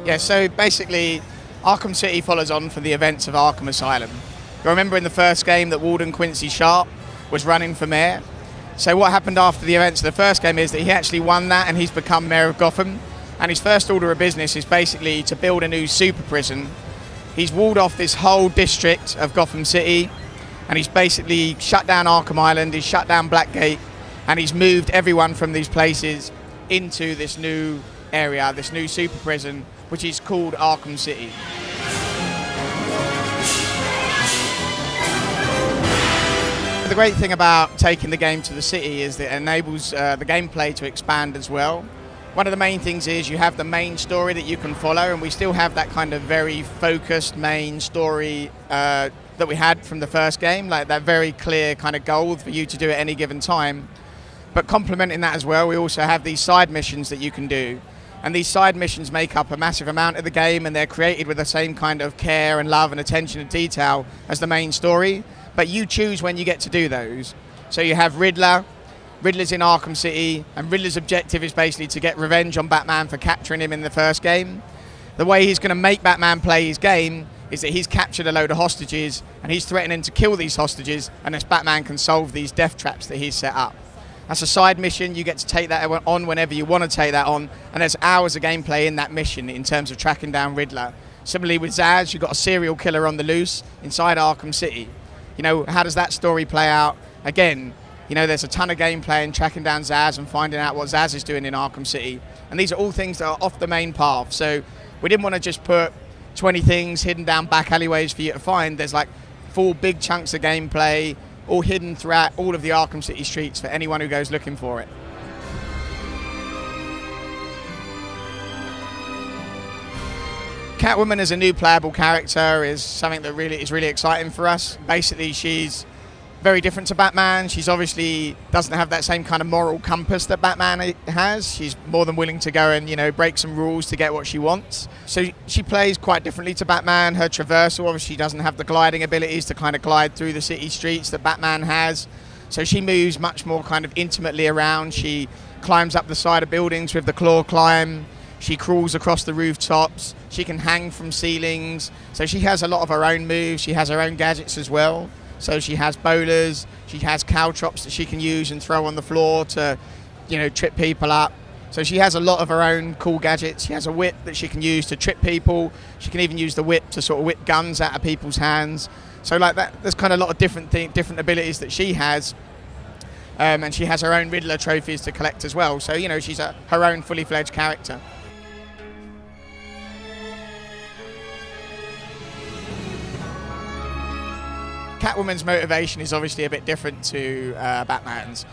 Yeah, so basically, Arkham City follows on from the events of Arkham Asylum. You remember in the first game that Warden Quincy Sharp was running for mayor? So what happened after the events of the first game is that he actually won that and he's become mayor of Gotham. And his first order of business is basically to build a new super prison. He's walled off this whole district of Gotham City, and he's basically shut down Arkham Island, he's shut down Blackgate, and he's moved everyone from these places into this new area, this new super prison, which is called Arkham City. The great thing about taking the game to the city is that it enables the gameplay to expand as well. One of the main things is you have the main story that you can follow, and we still have that kind of very focused main story that we had from the first game, like that very clear kind of goal for you to do at any given time. But complementing that as well, we also have these side missions that you can do. And these side missions make up a massive amount of the game, and they're created with the same kind of care and love and attention to detail as the main story. But you choose when you get to do those. So you have Riddler. Riddler's in Arkham City, and Riddler's objective is basically to get revenge on Batman for capturing him in the first game. The way he's going to make Batman play his game is that he's captured a load of hostages, and he's threatening to kill these hostages unless Batman can solve these death traps that he's set up. That's a side mission. You get to take that on whenever you want to take that on, and there's hours of gameplay in that mission in terms of tracking down Riddler. Similarly with Zsasz, you've got a serial killer on the loose inside Arkham City. You know, how does that story play out? Again, you know, there's a ton of gameplay in tracking down Zsasz and finding out what Zsasz is doing in Arkham City. And these are all things that are off the main path. So we didn't want to just put 20 things hidden down back alleyways for you to find. There's like 4 big chunks of gameplay, all hidden throughout all of the Arkham City streets for anyone who goes looking for it. Catwoman as a new playable character is something that is really exciting for us. Basically, she's very different to Batman. She's obviously doesn't have that same kind of moral compass that Batman has. She's more than willing to go and, you know, break some rules to get what she wants. So she plays quite differently to Batman. Her traversal obviously doesn't have the gliding abilities to kind of glide through the city streets that Batman has. So she moves much more kind of intimately around. She climbs up the side of buildings with the claw climb. She crawls across the rooftops. She can hang from ceilings. So she has a lot of her own moves. She has her own gadgets as well. So she has bowlers, she has caltrops that she can use and throw on the floor to, you know, trip people up. So she has a lot of her own cool gadgets. She has a whip that she can use to trip people. She can even use the whip to sort of whip guns out of people's hands. So like that, there's kind of a lot of different abilities that she has. And she has her own Riddler trophies to collect as well. So, you know, she's her own fully fledged character. Catwoman's motivation is obviously a bit different to Batman's.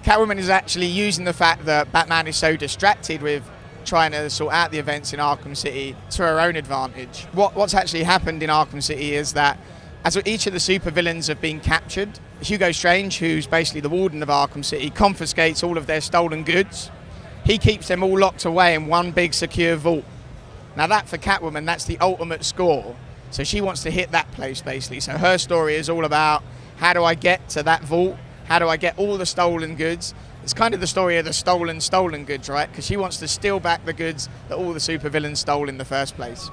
Catwoman is actually using the fact that Batman is so distracted with trying to sort out the events in Arkham City to her own advantage. What's actually happened in Arkham City is that as each of the supervillains have been captured, Hugo Strange, who's basically the warden of Arkham City, confiscates all of their stolen goods. He keeps them all locked away in one big secure vault. Now that, for Catwoman, that's the ultimate score. So she wants to hit that place, basically. So her story is all about, how do I get to that vault? How do I get all the stolen goods? It's kind of the story of the stolen goods, right? Because she wants to steal back the goods that all the supervillains stole in the first place.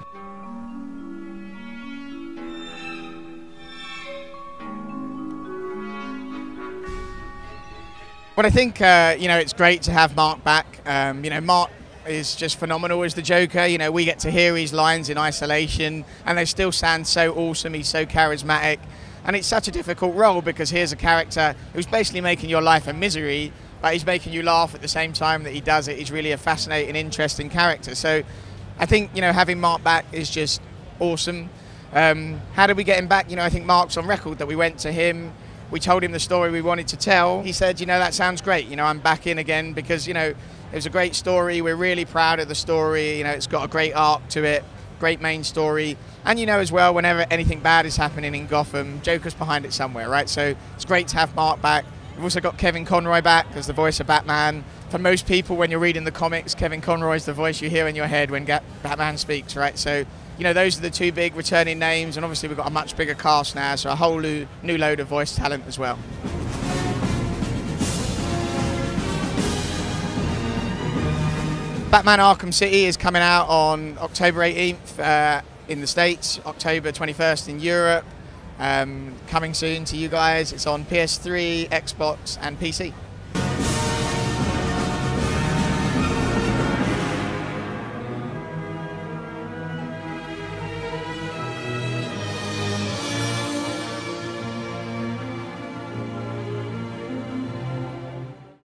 But I think, you know, it's great to have Mark back. You know, Mark is just phenomenal as the Joker. You know, we get to hear his lines in isolation and they still sound so awesome. He's so charismatic, and it's such a difficult role because here's a character who's basically making your life a misery, but he's making you laugh at the same time that he does it. He's really a fascinating, interesting character. So I think, you know, having Mark back is just awesome. How did we get him back? You know, I think Mark's on record that we went to him, we told him the story we wanted to tell. He said, you know, that sounds great. You know, I'm back in again because, you know, it was a great story. We're really proud of the story. You know, it's got a great arc to it, great main story. And, you know, as well, whenever anything bad is happening in Gotham, Joker's behind it somewhere, right? So it's great to have Mark back. We've also got Kevin Conroy back as the voice of Batman. For most people, when you're reading the comics, Kevin Conroy is the voice you hear in your head when Batman speaks, right? So, you know, those are the 2 big returning names. And obviously we've got a much bigger cast now, so a whole new load of voice talent as well. Batman Arkham City is coming out on October 18th in the States, October 21st in Europe. Coming soon to you guys. It's on PS3, Xbox and PC.